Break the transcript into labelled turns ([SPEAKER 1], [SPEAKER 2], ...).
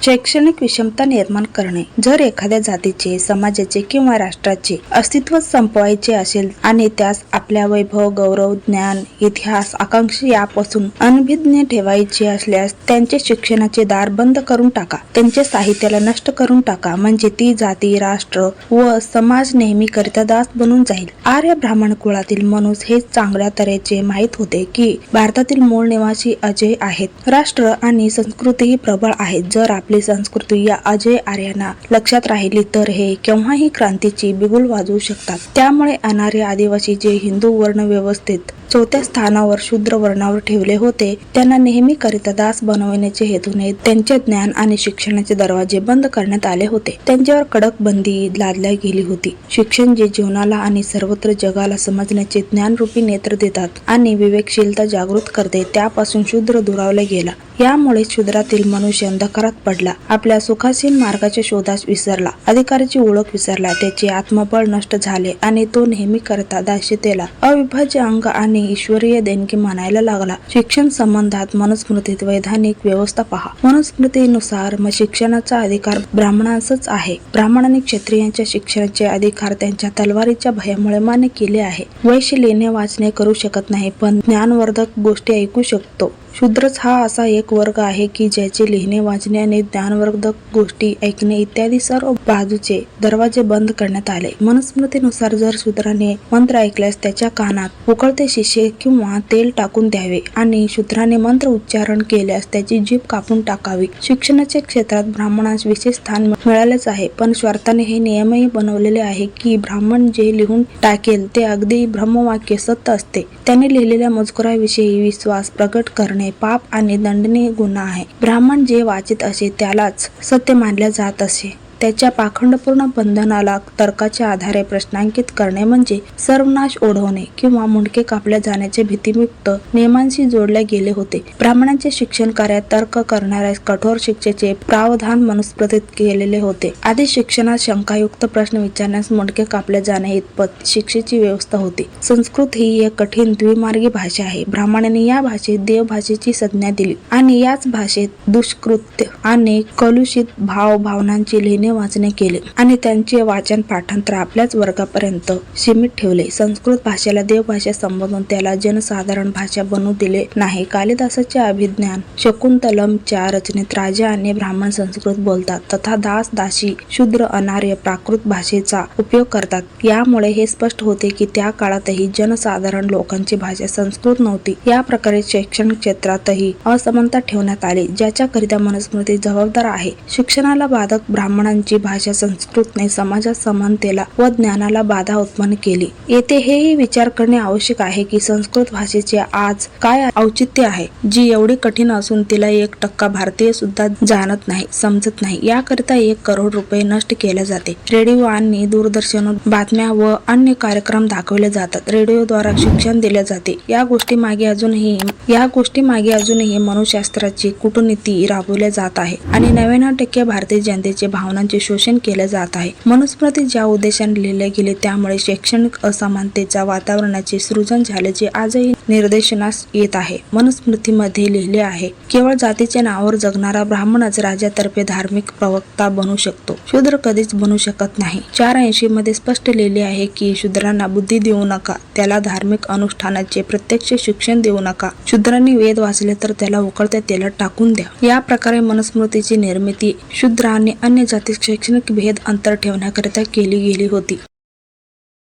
[SPEAKER 1] शैक्षणिक विषमता निर्माण करणे. जर एखाद्या जातीचे, समाजाचे किंवा राष्ट्राचे अस्तित्व संपवायचे असेल आणि त्यास आपल्या वैभव, गौरव, ज्ञान, इतिहास, आकांक्षा यापासून अनभिज्ञ ठेवायचे असल्यास त्यांचे शिक्षणाचे दार बंद करून टाका. त्यांचे साहित्याला नष्ट करून टाका. म्हणजे ती जाती, राष्ट्र व समाज नेहमीकरिता दास बनून जाईल. आर्य ब्राह्मण कुळातील मनुष्य हे चांगल्या तऱ्हेचे माहीत होते की भारतातील मूळ निवासी अजय आहेत. राष्ट्र आणि संस्कृतीही प्रबळ आहेत. जर आपली संस्कृती या अजय आर्यांना लक्षात राहिली तर हे केव्हाही क्रांतीची बिगुल वाजवू शकतात. त्यामुळे अनार्य आदिवासी जे हिंदू वर्ण व्यवस्थेत चौथ्या स्थानावर शूद्र वर्णावर ठेवले होते त्यांना नेहमी करिता दास बनवण्याचे हेतूने त्यांचे ज्ञान आणि शिक्षणाचे दरवाजे बंद करण्यात आले होते. त्यांच्यावर कडक बंदी लादल्या गेली होती. शिक्षण जे जीवनाला आणि सर्वत्र जगाला समजण्याचे ज्ञानरूपी नेत्र देतात आणि विवेकशीलता जागृत करते त्यापासून शूद्र दुरावला गेला. यामुळे शूद्रातील मनुष्य अंधकारात पडला. आपल्या सुखासीन मार्गाच्या शोधास विसरला. अधिकाराची ओळख विसरला. त्याचे आत्मबळ नष्ट झाले आणि तो नेहमी करता दास्यतेला अविभाज्य अंग आणि ईश्वरीय देणगी मानायला लागला. शिक्षण संबंधात मनुस्मृतीत वैधानिक व्यवस्था पहा. मनुस्मृतीनुसार शिक्षणाचा अधिकार ब्राह्मणांचाच आहे. ब्राह्मणांनी क्षत्रियांच्या शिक्षणाचे अधिकार त्यांच्या तलवारीच्या भयामुळे मान्य केले आहे. वैश्य लिहिणे वाचणे करू शकत नाही पण ज्ञानवर्धक गोष्टी ऐकू शकतो. शूद्रच हा असा एक वर्ग आहे की ज्याचे लिहिणे वाचणे आणि ज्ञानवर्धक गोष्टी ऐकणे इत्यादी सर्व बाजूचे दरवाजे बंद करण्यात आले. मनुस्मृतीनुसार जर शूद्राने मंत्र ऐकल्यास त्याच्या कानात उकळते शिशे किंवा तेल टाकून द्यावे आणि शूद्राने मंत्र उच्चारण केल्यास त्याची जीभ कापून टाकावी. शिक्षणाच्या क्षेत्रात ब्राह्मणास विशेष स्थान मिळालेच आहे पण स्वार्थाने हे नियमही बनवलेले आहे की ब्राह्मण जे लिहून टाकेल ते अगदी ब्रह्मवाक्य सत्य असते. त्याने लिहिलेल्या मजकुराविषयी विश्वास प्रगट करणे पाप आणि दंडनीय गुन्हा आहे. ब्राह्मण जे वाचित असे त्यालाच सत्य मानले जात असे. त्याच्या पाखंडपूर्ण बंधनाला तर्काच्या आधारे प्रश्नांकित करणे म्हणजे सर्वनाश ओढवणे किंवा मुंडके कापल्या जाण्याचे भीतियुक्त नियमांशी जोडले गेले होते. ब्राह्मणांचे शिक्षण कार्यात तर्क करणाऱ्या कठोर शिक्षेचे प्रावधान मनुस्मृतीत केलेले होते. आधी शिक्षणात शंकायुक्त प्रश्न विचारण्यास मुंडके कापले जाणे इतपत शिक्षेची व्यवस्था होती. संस्कृत ही एक कठीण द्विमार्गी भाषा आहे. ब्राह्मणांनी या भाषेत देवभाषेची संज्ञा दिली आणि याच भाषेत दुष्कृत्य आणि कलुषित भावनांची लिहिणे वाचणे केले आणि त्यांचे वाचन पाठांतर आपल्याच वर्गापर्यंत सीमित ठेवले. संस्कृत भाषेला देवभाषा संबोधून त्याला जनसाधारण भाषा बनवू दिले नाही. कालिदासाच्या अभिज्ञान शकुंतलमच्या रचनेत राजा आणि ब्राह्मण संस्कृत बोलतात तथा दास, दासी, शूद्र, अनार्य प्राकृत भाषेचा उपयोग करतात. यामुळे हे स्पष्ट होते की त्या काळातही जनसाधारण लोकांची भाषा संस्कृत नव्हती. या प्रकारे शैक्षणिक क्षेत्रातही असमानता ठेवण्यात आली ज्याच्याकरिता मनुस्मृती जबाबदार आहे. शिक्षणाला बाधक ब्राह्मणांची भाषा संस्कृतने समाजात समानतेला व ज्ञानाला बाधा उत्पन्न केली. येथे हेही विचार करणे आवश्यक आहे की संस्कृत भाषेचे आज काय औचित्य आहे जी एवढी कठीण असून तिला 1% भारतीय सुद्धा जाणत नाही, समजत नाही. याकरिता 1 करोड रुपये नष्ट केले जाते. रेडिओ आणि दूरदर्शन बातम्या व अन्य कार्यक्रम दाखवले जातात. रेडिओद्वारा शिक्षण दिले जाते. या गोष्टी मागे अजूनही मनुशास्त्राची कूटनीती राबवली जात आहे आणि 99% भारतीय जनतेचे भावनांचे शोषण केले जात आहे. मनुस्मृती ज्या उद्देशाने लिहिले गेले त्यामुळे शैक्षणिक असमानतेच्या वातावरणाचे सृजन झाल्याचे आजही निदर्शनास येत आहे. मनुस्मृतीमध्ये लिहिले आहे केवळ जातीच्या नावावर जगणारा ब्राह्मणच राजातर्फे धार्मिक प्रवक्ता बनू शकतो. शूद्र कधीच बनू शकत नाही. 480 मध्ये स्पष्ट लिहिले आहे की शूद्रांना बुद्धी देऊ नका, त्याला धार्मिक अनुष्ठानाचे प्रत्यक्ष शिक्षण देऊ नका. शूद्रांनी वेद वाचले तर त्याला उकळत्या तेलात टाकून द्या. या प्रकारे मनुस्मृतीची निर्मिती शूद्र आणि अन्य जातीत शैक्षणिक भेद अंतर ठेवण्याकरिता केली गेली होती.